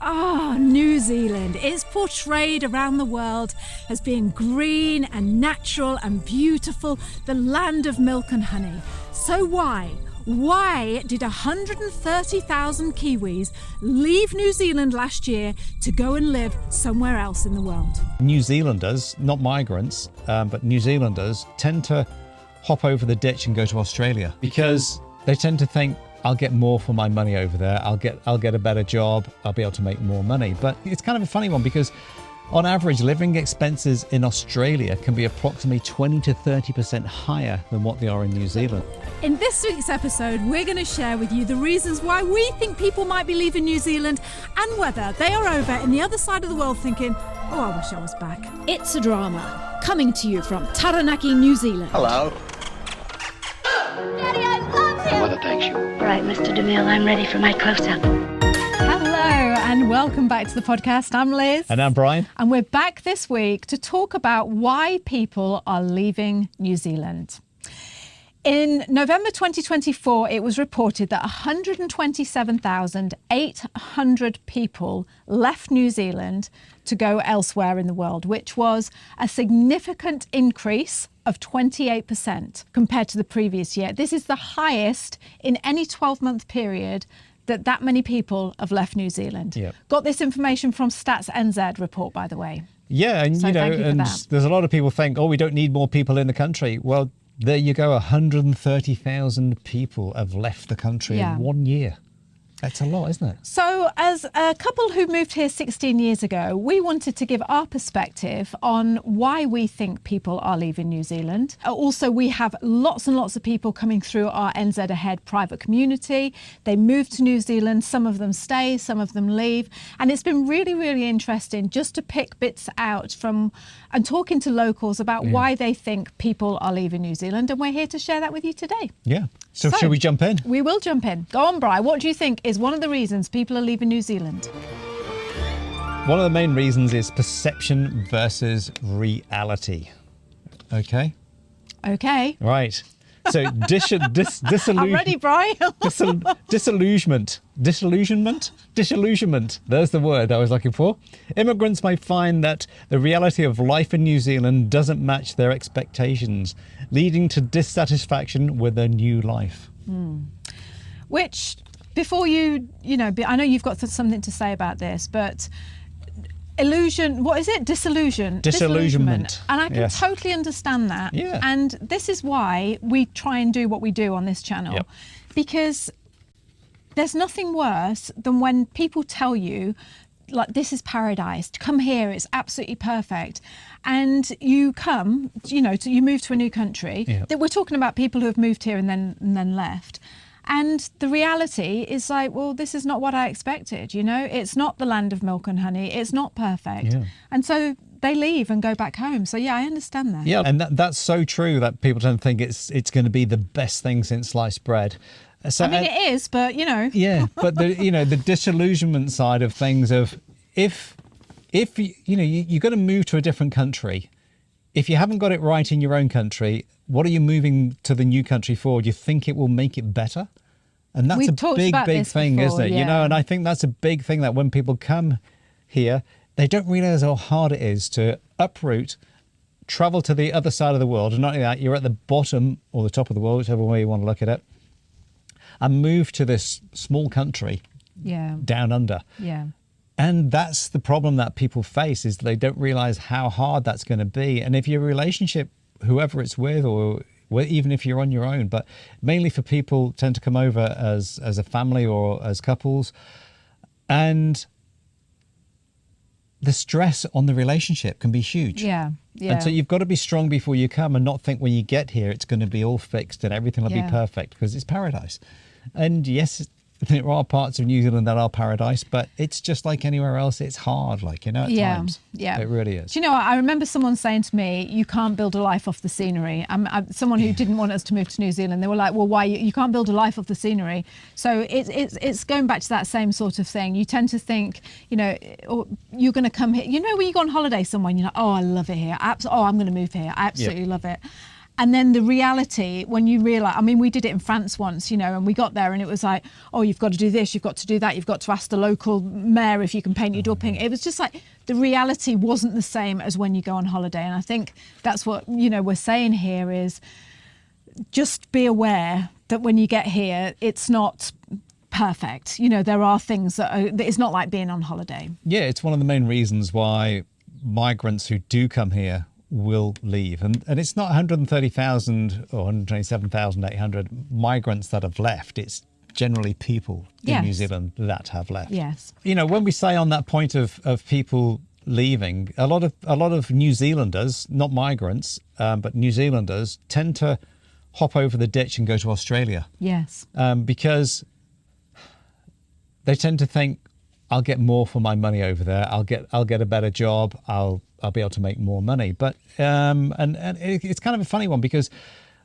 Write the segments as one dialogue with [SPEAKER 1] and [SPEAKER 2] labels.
[SPEAKER 1] New Zealand is portrayed around the world as being green and natural and beautiful, the land of milk and honey. So why did 130,000 Kiwis leave New Zealand last year to go and live somewhere else in the world?
[SPEAKER 2] New Zealanders, not migrants, but New Zealanders tend to hop over the ditch and go to Australia because they tend to think, I'll get more for my money over there. I'll get a better job. I'll be able to make more money. But it's kind of a funny one because on average, living expenses in Australia can be approximately 20 to 30% higher than what they are in New Zealand.
[SPEAKER 1] In this week's episode, we're going to share with you the reasons why we think people might be leaving New Zealand and whether they are over in the other side of the world thinking, oh, I wish I was back.
[SPEAKER 3] It's a Drama, coming to you from Taranaki, New Zealand.
[SPEAKER 4] Hello.
[SPEAKER 5] Daddy, I love him!
[SPEAKER 4] Mother thanks you.
[SPEAKER 5] All right, Mr. DeMille, I'm ready for my close-up.
[SPEAKER 1] Hello and welcome back to the podcast. I'm Liz.
[SPEAKER 2] And I'm Brian.
[SPEAKER 1] And we're back this week to talk about why people are leaving New Zealand. In November 2024, it was reported that 127,800 people left New Zealand to go elsewhere in the world, which was a significant increase of 28% compared to the previous year. This is the highest in any 12-month period that many people have left New Zealand.
[SPEAKER 2] Yep.
[SPEAKER 1] Got this information from Stats NZ report, by the way.
[SPEAKER 2] Yeah, and
[SPEAKER 1] So thank you for
[SPEAKER 2] and
[SPEAKER 1] that.
[SPEAKER 2] there's a lot of people think, oh, we don't need more people in the country. Well, there you go, 130,000 people have left the country
[SPEAKER 1] Yeah.
[SPEAKER 2] in 1 year. That's a lot, isn't it?
[SPEAKER 1] So as a couple who moved here 16 years ago, we wanted to give our perspective on why we think people are leaving New Zealand. Also, we have lots and lots of people coming through our NZ Ahead private community. They move to New Zealand, some of them stay, some of them leave. And it's been really, really interesting just to pick bits out from and talking to locals about why they think people are leaving New Zealand. And we're here to share that with you today.
[SPEAKER 2] Yeah. So should we jump in?
[SPEAKER 1] We will jump in. Go on, Bri. What do you think is one of the reasons people are leaving New Zealand?
[SPEAKER 2] One of the main reasons is perception versus reality. Okay?
[SPEAKER 1] Okay.
[SPEAKER 2] Right. So disillusion.
[SPEAKER 1] I'm ready, Bri.
[SPEAKER 2] Disillusionment. There's the word I was looking for. Immigrants may find that the reality of life in New Zealand doesn't match their expectations, leading to dissatisfaction with their new life.
[SPEAKER 1] Which, before I know you've got something to say about this, but disillusionment. And I can totally understand that.
[SPEAKER 2] Yeah.
[SPEAKER 1] And this is why we try and do what we do on this channel.
[SPEAKER 2] Yep.
[SPEAKER 1] Because there's nothing worse than when people tell you, like, this is paradise, come here, it's absolutely perfect. And you come, you move to a new country.
[SPEAKER 2] Yeah.
[SPEAKER 1] That we're talking about people who have moved here and then left. And the reality is like, well, this is not what I expected, It's not the land of milk and honey. It's not perfect.
[SPEAKER 2] Yeah.
[SPEAKER 1] And so they leave and go back home. So, yeah, I understand that.
[SPEAKER 2] Yeah, and that's so true that people don't think it's going to be the best thing since sliced bread. So,
[SPEAKER 1] I mean, it is, but,
[SPEAKER 2] Yeah, but the disillusionment side of things of if you're going to move to a different country, if you haven't got it right in your own country, what are you moving to the new country for? Do you think it will make it better? And that's
[SPEAKER 1] We've talked
[SPEAKER 2] big
[SPEAKER 1] about this
[SPEAKER 2] thing,
[SPEAKER 1] before,
[SPEAKER 2] isn't it?
[SPEAKER 1] yeah.
[SPEAKER 2] And I think that's a big thing that when people come here, they don't realize how hard it is to uproot, travel to the other side of the world. And not only that, you're at the bottom or the top of the world, whichever way you want to look at it, and move to this small country down under.
[SPEAKER 1] Yeah.
[SPEAKER 2] And that's the problem that people face, is they don't realize how hard that's going to be. And if your relationship, whoever it's with, or even if you're on your own, but mainly for people tend to come over as a family or as couples, and the stress on the relationship can be huge.
[SPEAKER 1] Yeah.
[SPEAKER 2] And so you've got to be strong before you come and not think when you get here it's going to be all fixed and everything will be perfect, because it's paradise. And yes, there are parts of New Zealand that are paradise, but it's just like anywhere else. It's hard, at times.
[SPEAKER 1] Yeah,
[SPEAKER 2] It really is.
[SPEAKER 1] Do you know what? I remember someone saying to me, you can't build a life off the scenery. Someone who didn't want us to move to New Zealand, they were like, well, why? You can't build a life off the scenery. So it's going back to that same sort of thing. You tend to think, or you're going to come here. When you go on holiday somewhere and you're like, oh, I love it here. I'm going to move here. I absolutely love it. And then the reality, when you realise, I mean, we did it in France once, you know, and we got there and it was like, oh, you've got to do this, you've got to do that, you've got to ask the local mayor if you can paint your door pink. It was just like, the reality wasn't the same as when you go on holiday. And I think that's what, you know, we're saying here is just be aware that when you get here, it's not perfect. You know, there are things that it's not like being on holiday.
[SPEAKER 2] Yeah, it's one of the main reasons why migrants who do come here will leave. And it's not 130,000 or 127,800 migrants that have left. It's generally people in New Zealand that have left.
[SPEAKER 1] Yes.
[SPEAKER 2] You know, when we say on that point of people leaving, a lot of New Zealanders, not migrants, but New Zealanders tend to hop over the ditch and go to Australia.
[SPEAKER 1] Yes.
[SPEAKER 2] Because they tend to think, I'll get more for my money over there. I'll get a better job. I'll be able to make more money. But and it's kind of a funny one because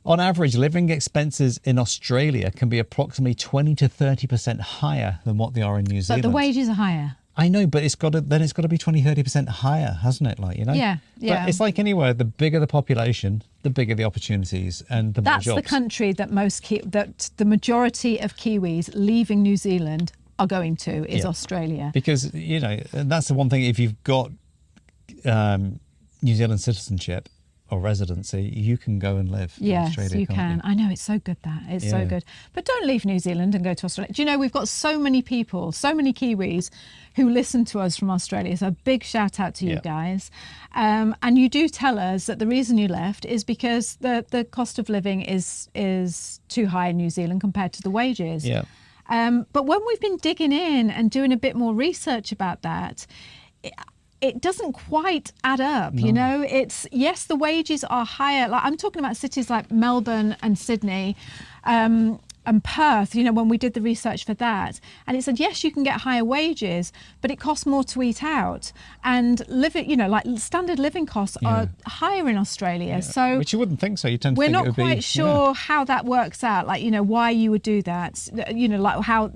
[SPEAKER 2] on average, living expenses in Australia can be approximately 20 to 30% higher than what they are in New Zealand.
[SPEAKER 1] But the wages are higher.
[SPEAKER 2] I know, but it's got to be 20, 30% higher, hasn't it? Like, you know?
[SPEAKER 1] Yeah.
[SPEAKER 2] But it's like anywhere, the bigger the population, the bigger the opportunities and the more jobs.
[SPEAKER 1] That's the country that that the majority of Kiwis leaving New Zealand are going to is Australia.
[SPEAKER 2] Because, you know, and that's the one thing, if you've got New Zealand citizenship or residency, you can go and live in Australia.
[SPEAKER 1] Yes, you can. I know, it's so good that. It's so good. But don't leave New Zealand and go to Australia. Do you know, we've got so many people, so many Kiwis who listen to us from Australia. So a big shout out to you guys. And you do tell us that the reason you left is because the cost of living is too high in New Zealand compared to the wages.
[SPEAKER 2] Yeah.
[SPEAKER 1] But when we've been digging in and doing a bit more research about that, it doesn't quite add up, you know. It's, yes, the wages are higher. Like, I'm talking about cities like Melbourne and Sydney and Perth, you know, when we did the research for that. And it said, yes, you can get higher wages, but it costs more to eat out. And living, you know, like standard living costs are higher in Australia. So,
[SPEAKER 2] which you wouldn't think so. You tend to
[SPEAKER 1] we're
[SPEAKER 2] think
[SPEAKER 1] not
[SPEAKER 2] it would be,
[SPEAKER 1] quite sure how that works out, like, you know, why you would do that. You know, like how,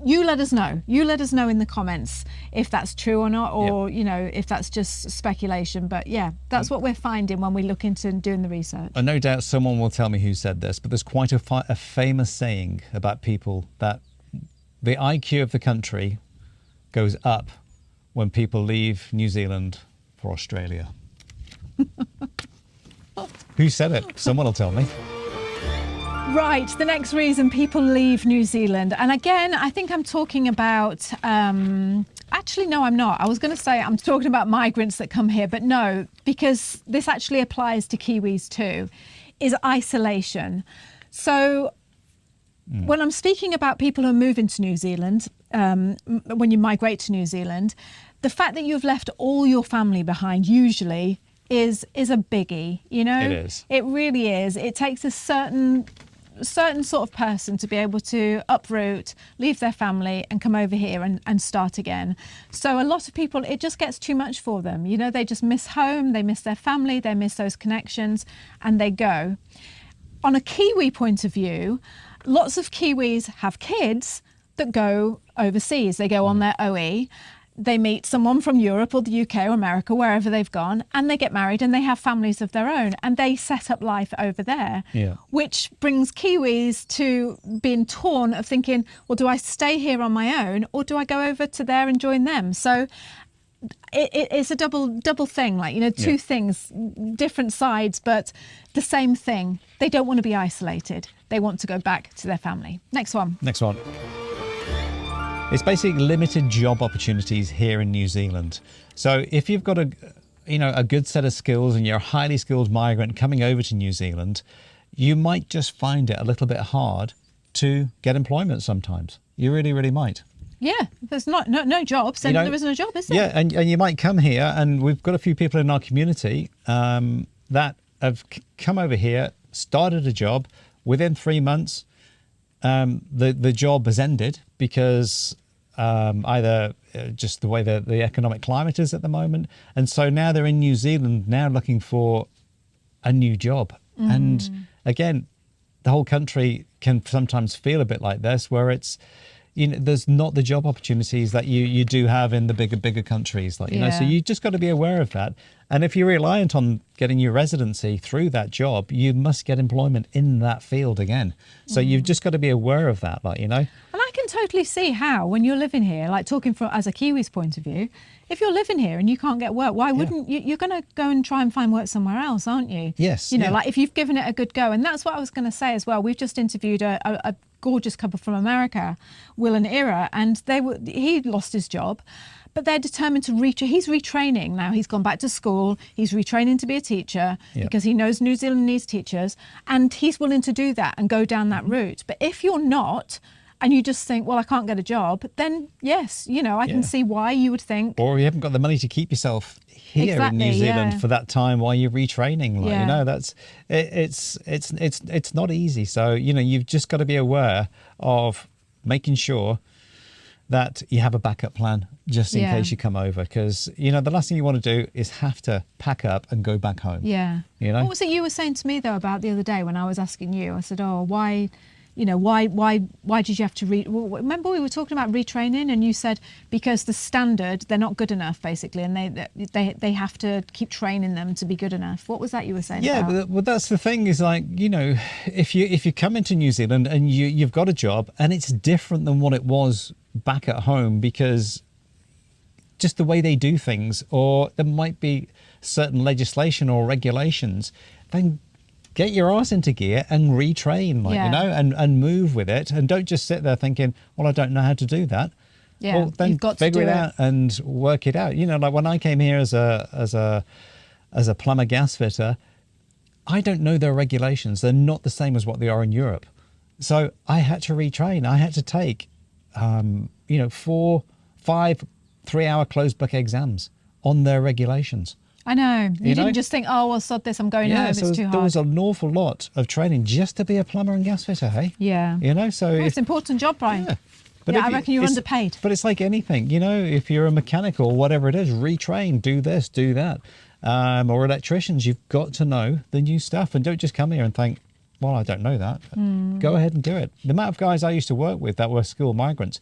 [SPEAKER 1] you let us know. You let us know in the comments if that's true or not, or, you know, if that's just speculation. But yeah, that's what we're finding when we look into doing the research.
[SPEAKER 2] And no doubt someone will tell me who said this, but there's quite a famous saying about people that the IQ of the country goes up when people leave New Zealand for Australia. Who said it? Someone will tell me.
[SPEAKER 1] Right, the next reason people leave New Zealand. And again, I think I'm talking about, actually, no, I'm not. I was going to say I'm talking about migrants that come here, but no, because this actually applies to Kiwis too, is isolation. So when I'm speaking about people who move into New Zealand, when you migrate to New Zealand, the fact that you've left all your family behind usually is a biggie, you know?
[SPEAKER 2] It is.
[SPEAKER 1] It really is. It takes a certain sort of person to be able to uproot, leave their family and come over here and start again. So a lot of people, it just gets too much for them. You know, they just miss home, they miss their family, they miss those connections, and they go. On a Kiwi point of view, lots of Kiwis have kids that go overseas. They go on their OE. They meet someone from Europe or the UK or America, wherever they've gone, and they get married and they have families of their own and they set up life over there, which brings Kiwis to being torn of thinking, well, do I stay here on my own or do I go over to there and join them? So it's a double thing, like, you know, two things, different sides, but the same thing. They don't want to be isolated. They want to go back to their family. Next one.
[SPEAKER 2] Next one. It's basically limited job opportunities here in New Zealand. So if you've got a good set of skills and you're a highly skilled migrant coming over to New Zealand, you might just find it a little bit hard to get employment sometimes. You really, really might.
[SPEAKER 1] Yeah, there's no jobs, then there isn't a job, is there?
[SPEAKER 2] Yeah, and you might come here, and we've got a few people in our community that have come over here, started a job. Within 3 months, the job has ended because either just the way the economic climate is at the moment, and so now they're in New Zealand now looking for a new job. And again, the whole country can sometimes feel a bit like this, where it's, there's not the job opportunities that you do have in the bigger countries, like, so you just got to be aware of that. And if you're reliant on getting your residency through that job, you must get employment in that field again. So you've just got to be aware of that, like, And
[SPEAKER 1] I can totally see how, when you're living here, like talking from as a Kiwi's point of view, if you're living here and you can't get work, why wouldn't you? You're going to go and try and find work somewhere else, aren't you?
[SPEAKER 2] Yes.
[SPEAKER 1] Like if you've given it a good go. And that's what I was going to say as well. We've just interviewed a gorgeous couple from America, Will and Ira, and he lost his job, but they're determined to he's retraining now. He's gone back to school. He's retraining to be a teacher because he knows New Zealand needs teachers, and he's willing to do that and go down that route. But if you're not, and you just think, well, I can't get a job, then yes, I can see why you would think.
[SPEAKER 2] Or you haven't got the money to keep yourself here in New Zealand for that time while you're retraining. Like, that's it's not easy. So, you've just got to be aware of making sure that you have a backup plan just in case you come over. Because, the last thing you want to do is have to pack up and go back home.
[SPEAKER 1] Yeah. What was it you were saying to me, though, about the other day when I was asking you? I said, why did you have to remember we were talking about retraining, and you said because the standard, they're not good enough basically, and they have to keep training them to be good enough. What was that you were saying?
[SPEAKER 2] But that's the thing is, like, if you come into New Zealand and you've got a job and it's different than what it was back at home, because just the way they do things, or there might be certain legislation or regulations, then get your arse into gear and retrain, and move with it, and don't just sit there thinking, well, I don't know how to do that.
[SPEAKER 1] Yeah,
[SPEAKER 2] well, then
[SPEAKER 1] you've got
[SPEAKER 2] figure
[SPEAKER 1] to do
[SPEAKER 2] it out and work it out. Like when I came here as a plumber gas fitter, I don't know their regulations. They're not the same as what they are in Europe. So I had to retrain. I had to take 4, 5 3-hour closed book exams on their regulations.
[SPEAKER 1] I know. You didn't just think, oh, well, sod this, I'm going home, it's too hard.
[SPEAKER 2] There was an awful lot of training just to be a plumber and gas fitter, hey?
[SPEAKER 1] Yeah.
[SPEAKER 2] So...
[SPEAKER 1] it's an important job, Brian.
[SPEAKER 2] Yeah. But
[SPEAKER 1] I reckon you're underpaid.
[SPEAKER 2] But it's like anything, if you're a mechanic or whatever it is, retrain, do this, do that. Or electricians, you've got to know the new stuff, and don't just come here and think, well, I don't know that. Go ahead and do it. The amount of guys I used to work with that were school migrants,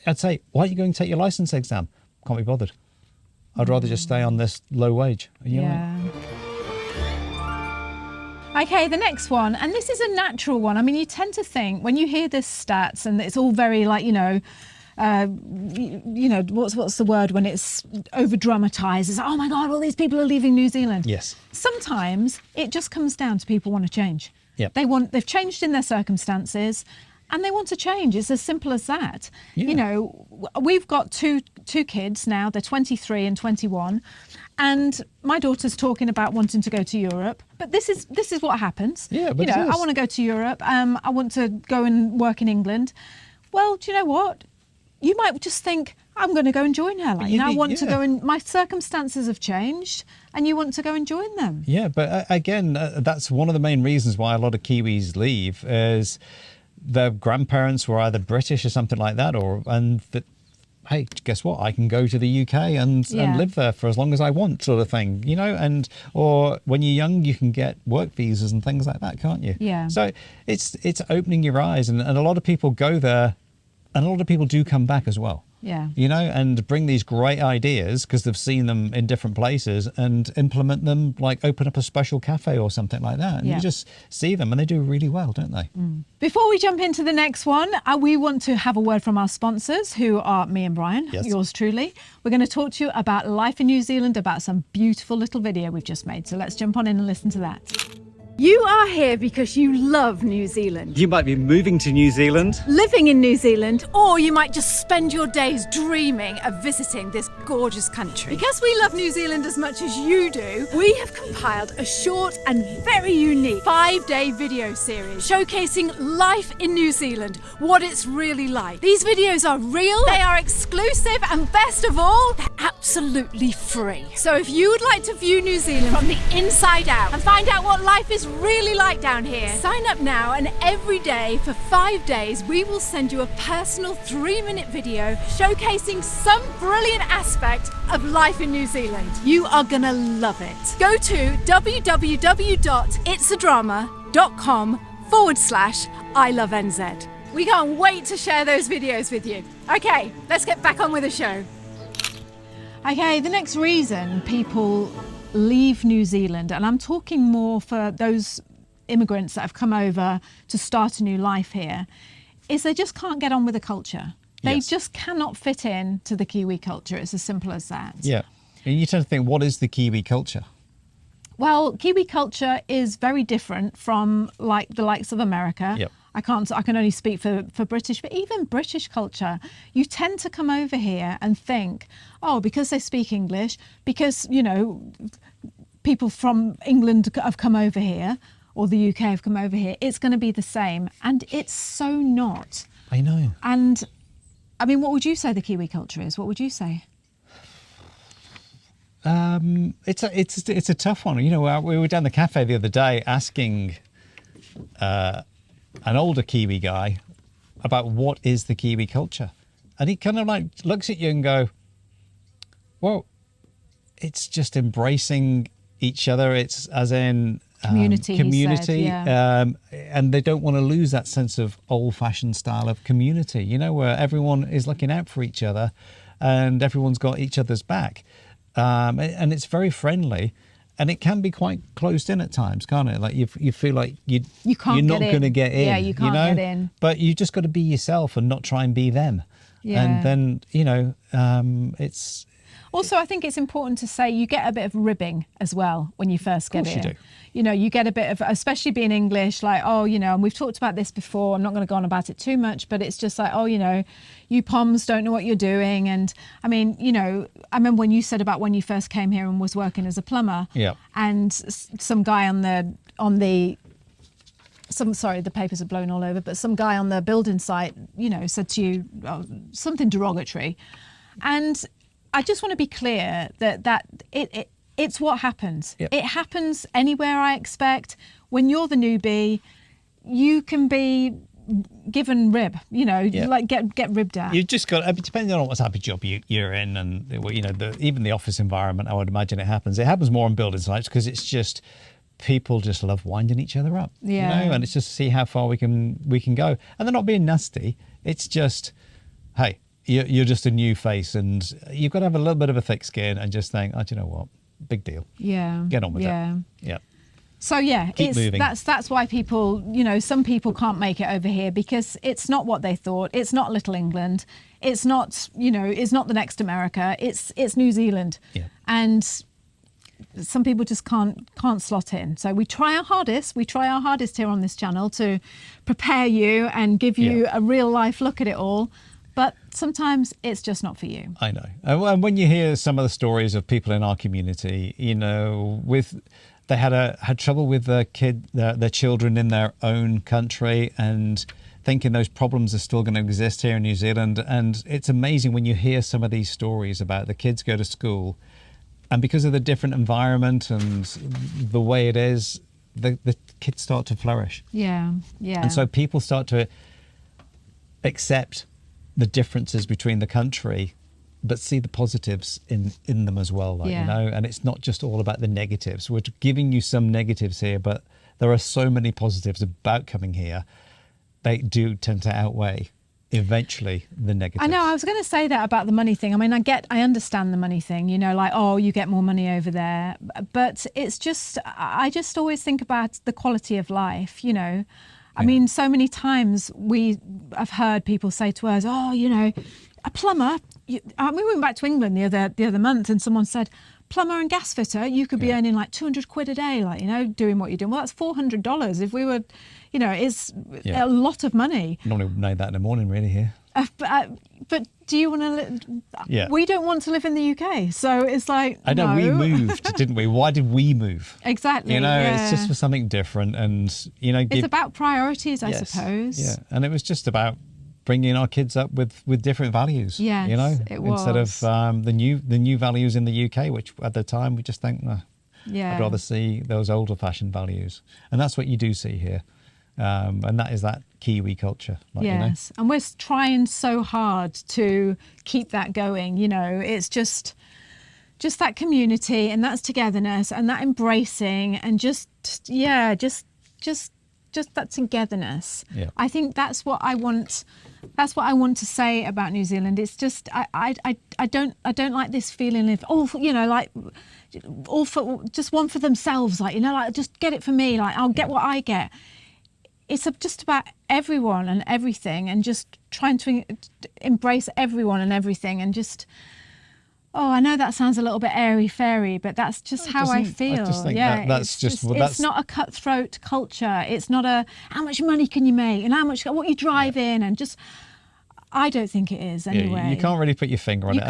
[SPEAKER 2] I'd say, why aren't you going to take your license exam? Can't be bothered. I'd rather just stay on this low wage.
[SPEAKER 1] Okay, the next one, and this is a natural one. I mean, you tend to think when you hear this stats, and it's all very like, what's the word when it's over dramatized? It's oh my God, all these people are leaving New Zealand.
[SPEAKER 2] Yes.
[SPEAKER 1] Sometimes it just comes down to people want to change.
[SPEAKER 2] Yeah.
[SPEAKER 1] They've changed in their circumstances, and they want to change. It's as simple as that.
[SPEAKER 2] Yeah.
[SPEAKER 1] We've got two kids now. They're 23 and 21. And my daughter's talking about wanting to go to Europe. But this is what happens.
[SPEAKER 2] Yeah, but
[SPEAKER 1] I want to go to Europe. I want to go and work in England. Well, do you know what? You might just think, I'm going to go and join her. I want to go and my circumstances have changed, and you want to go and join them.
[SPEAKER 2] Yeah, but again, that's one of the main reasons why a lot of Kiwis leave is their grandparents were either British or something like that, hey, guess what? I can go to the UK and live there for as long as I want, sort of thing, or when you're young, you can get work visas and things like that, can't you?
[SPEAKER 1] Yeah.
[SPEAKER 2] So it's opening your eyes, and a lot of people go there, and a lot of people do come back as well.
[SPEAKER 1] Yeah.
[SPEAKER 2] And bring these great ideas because they've seen them in different places and implement them, like open up a special cafe or something like that. And you just see them and they do really well, don't they?
[SPEAKER 1] Before we jump into the next one, we want to have a word from our sponsors, who are me and Brian, yours truly. We're going to talk to you about life in New Zealand, about some beautiful little video we've just made. So let's jump on in and listen to that.
[SPEAKER 3] You are here because you love New Zealand.
[SPEAKER 2] You might be moving to New Zealand,
[SPEAKER 3] living in New Zealand, or you might just spend your days dreaming of visiting this gorgeous country. Because we love New Zealand as much as you do, we have compiled a short and very unique 5-day video series showcasing life in New Zealand, what it's really like. These videos are real, they are exclusive, and best of all, they're absolutely free. So if you would like to view New Zealand from the inside out and find out what life is really like down here, sign up now, and every day for 5 days we will send you a personal 3-minute video showcasing some brilliant aspect of life in New Zealand. You are gonna love it. Go to www.itsadrama.com/I love NZ. We can't wait to share those videos with you. Okay, let's get back on with the show.
[SPEAKER 1] Okay, the next reason people leave New Zealand, and I'm talking more for those immigrants that have come over to start a new life here, is they just can't get on with the culture. They just cannot fit in to the Kiwi culture. It's as simple as that.
[SPEAKER 2] Yeah. And you tend to think, what is the Kiwi culture?
[SPEAKER 1] Well, Kiwi culture is very different from like the likes of America.
[SPEAKER 2] Yep.
[SPEAKER 1] I can only speak for British, but even British culture, you tend to come over here and think, oh, because they speak English, because, you know, people from England have come over here or the UK have come over here, it's going to be the same. And it's so not.
[SPEAKER 2] I know.
[SPEAKER 1] And I mean, what would you say the Kiwi culture is? What would you say?
[SPEAKER 2] It's a tough one. You know, we were down the cafe the other day asking an older Kiwi guy about what is the Kiwi culture, and he kind of like looks at you and go, well, it's just embracing each other. It's as in
[SPEAKER 1] Community, he said, yeah.
[SPEAKER 2] And they don't want to lose that sense of old-fashioned style of community, you know, where everyone is looking out for each other and everyone's got each other's back. And it's very friendly, and it can be quite closed in at times, can't it? Like you feel like you're not going to get in.
[SPEAKER 1] Yeah, you can't get in.
[SPEAKER 2] But you just got to be yourself and not try and be them.
[SPEAKER 1] Yeah.
[SPEAKER 2] And then, you know, it's...
[SPEAKER 1] Also, I think it's important to say you get a bit of ribbing as well when you first get
[SPEAKER 2] Of course
[SPEAKER 1] here.
[SPEAKER 2] you do.
[SPEAKER 1] You know, you get a bit of, especially being English, like, oh, you know, and we've talked about this before. I'm not going to go on about it too much, but it's just like, oh, you know, you Poms don't know what you're doing. And I mean, you know, I remember when you said about when you first came here and was working as a plumber.
[SPEAKER 2] Yeah.
[SPEAKER 1] And some guy sorry, the papers are blown all over, but some guy on the building site, you know, said to you something derogatory. And I just want to be clear that it's what happens.
[SPEAKER 2] Yep.
[SPEAKER 1] It happens anywhere, I expect. When you're the newbie, you can be given rib, you know, like get ribbed at.
[SPEAKER 2] You've just got, depending on what type of job you're in, and you know, even the office environment, I would imagine it happens. It happens more on building sites because it's just people just love winding each other up.
[SPEAKER 1] Yeah.
[SPEAKER 2] You know, and it's just to see how far we can go, and they're not being nasty. It's just, hey, you're just a new face, and you've got to have a little bit of a thick skin and just think, oh, do you know what? Big deal.
[SPEAKER 1] Yeah.
[SPEAKER 2] Get on with it.
[SPEAKER 1] Yeah. So yeah,
[SPEAKER 2] Keep moving.
[SPEAKER 1] That's why people, you know, some people can't make it over here because it's not what they thought. It's not Little England. It's not, you know, it's not the next America. It's New Zealand.
[SPEAKER 2] Yeah.
[SPEAKER 1] And some people just can't slot in. So we try our hardest. We try our hardest here on this channel to prepare you and give you a real life look at it all. But sometimes it's just not for you.
[SPEAKER 2] I know. And when you hear some of the stories of people in our community, you know, they had trouble with their children in their own country, and thinking those problems are still going to exist here in New Zealand. And it's amazing when you hear some of these stories about the kids go to school, and because of the different environment and the way it is, the kids start to flourish.
[SPEAKER 1] Yeah.
[SPEAKER 2] And so people start to accept the differences between the country, but see the positives in them as well, like, you know, and it's not just all about the negatives. We're giving you some negatives here, but there are so many positives about coming here. They do tend to outweigh eventually the negatives.
[SPEAKER 1] I know, I was going to say that about the money thing. I mean, I understand the money thing, you know, like, oh, you get more money over there, but it's just, I just always think about the quality of life, you know. I mean, so many times I've heard people say to us, oh, you know, a plumber, we went back to England the other month and someone said, plumber and gas fitter, you could be earning like 200 quid a day, like, you know, doing what you're doing. Well, that's $400. If we were, you know, it's a lot of money.
[SPEAKER 2] Normally made that in the morning, really, here.
[SPEAKER 1] But do you want to live? We don't want to live in the UK. So it's like,
[SPEAKER 2] I know, we moved, didn't we? Why did we move?
[SPEAKER 1] Exactly.
[SPEAKER 2] You know, it's just for something different. And, you know,
[SPEAKER 1] it's about priorities, I suppose.
[SPEAKER 2] Yeah. And it was just about bringing our kids up with different values.
[SPEAKER 1] Yes,
[SPEAKER 2] you know,
[SPEAKER 1] it was.
[SPEAKER 2] Instead of the new values in the UK, which at the time we just think, I'd rather see those older fashioned values. And that's what you do see here. And that is that Kiwi culture. Like,
[SPEAKER 1] yes,
[SPEAKER 2] you know?
[SPEAKER 1] and we're trying so hard to keep that going. You know, it's just that community and that's togetherness and that embracing and just just that togetherness.
[SPEAKER 2] Yeah.
[SPEAKER 1] I think that's what I want. That's what I want to say about New Zealand. It's just I don't like this feeling of like all for just one for themselves. Like like just get it for me. Like I'll get what I get. It's just about everyone and everything, and just trying to embrace everyone and everything, and just. Oh, I know that sounds a little bit airy-fairy, but that's just how I feel.
[SPEAKER 2] I just think it's
[SPEAKER 1] not a cutthroat culture. It's not a how much money can you make and what you drive in, and just I don't think it is anyway.
[SPEAKER 2] Yeah, you can't really put your finger on
[SPEAKER 1] You
[SPEAKER 2] it.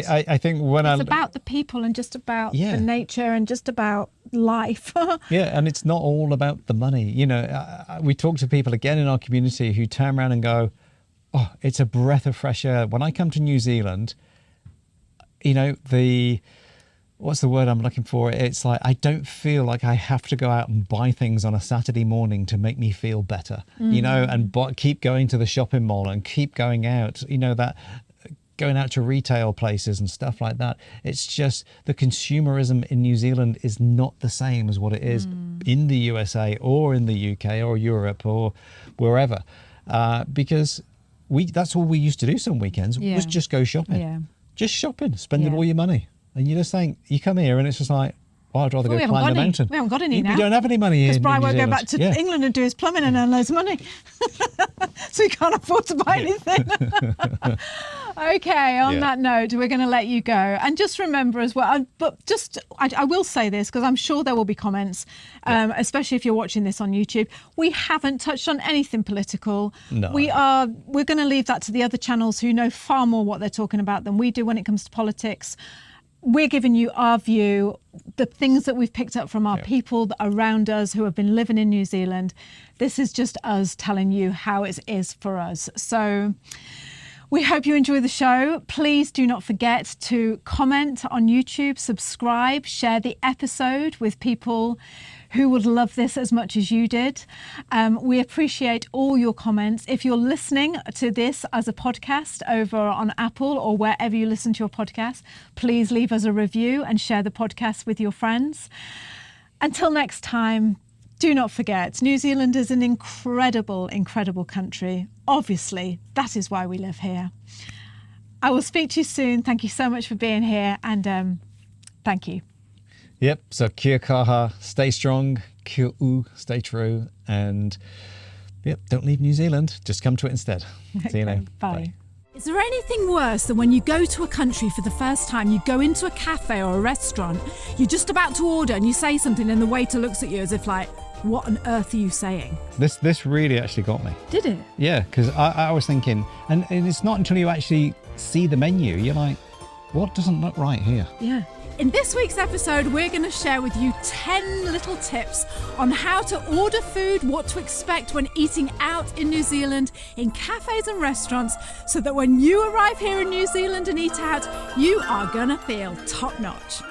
[SPEAKER 1] can't.
[SPEAKER 2] I think
[SPEAKER 1] It's about the people and just about the nature and just about life.
[SPEAKER 2] Yeah, and it's not all about the money. We talk to people again in our community who turn around and go, "Oh, it's a breath of fresh air." When I come to New Zealand, what's the word I'm looking for? It's like I don't feel like I have to go out and buy things on a Saturday morning to make me feel better, and keep going to the shopping mall and keep going out, that going out to retail places and stuff like that. It's just the consumerism in New Zealand is not the same as what it is in the USA or in the UK or Europe or wherever, because that's all we used to do some weekends was just go shopping.
[SPEAKER 1] Yeah.
[SPEAKER 2] Just shopping, spending all your money. And you just think, you come here and it's just like, I'd rather go climb the mountain.
[SPEAKER 1] We haven't got any now.
[SPEAKER 2] We don't have any money here.
[SPEAKER 1] Because Brian won't go back to England and do his plumbing and earn loads of money. So he can't afford to buy anything. Okay, on that note, we're going to let you go. And just remember as well, I will say this because I'm sure there will be comments, especially if you're watching this on YouTube. We haven't touched on anything political.
[SPEAKER 2] No.
[SPEAKER 1] We're going to leave that to the other channels who know far more what they're talking about than we do when it comes to politics. We're giving you our view, the things that we've picked up from our people around us who have been living in New Zealand. This is just us telling you how it is for us. So we hope you enjoy the show. Please do not forget to comment on YouTube, subscribe, share the episode with people who would love this as much as you did. We appreciate all your comments. If you're listening to this as a podcast over on Apple or wherever you listen to your podcast, please leave us a review and share the podcast with your friends. Until next time, do not forget, New Zealand is an incredible, incredible country. Obviously, that is why we live here. I will speak to you soon. Thank you so much for being here, and thank you.
[SPEAKER 2] Yep, so kia kaha, stay strong, kia u, stay true, and don't leave New Zealand, just come to it instead. See you now.
[SPEAKER 1] Bye.
[SPEAKER 3] Is there anything worse than when you go to a country for the first time, you go into a cafe or a restaurant, you're just about to order and you say something and the waiter looks at you as if like, what on earth are you saying?
[SPEAKER 2] This really actually got me.
[SPEAKER 1] Did it?
[SPEAKER 2] Yeah, because I was thinking, and it's not until you actually see the menu, you're like, what doesn't look right here?
[SPEAKER 1] Yeah.
[SPEAKER 3] In this week's episode, we're going to share with you 10 little tips on how to order food, what to expect when eating out in New Zealand, in cafes and restaurants, so that when you arrive here in New Zealand and eat out, you are going to feel top notch.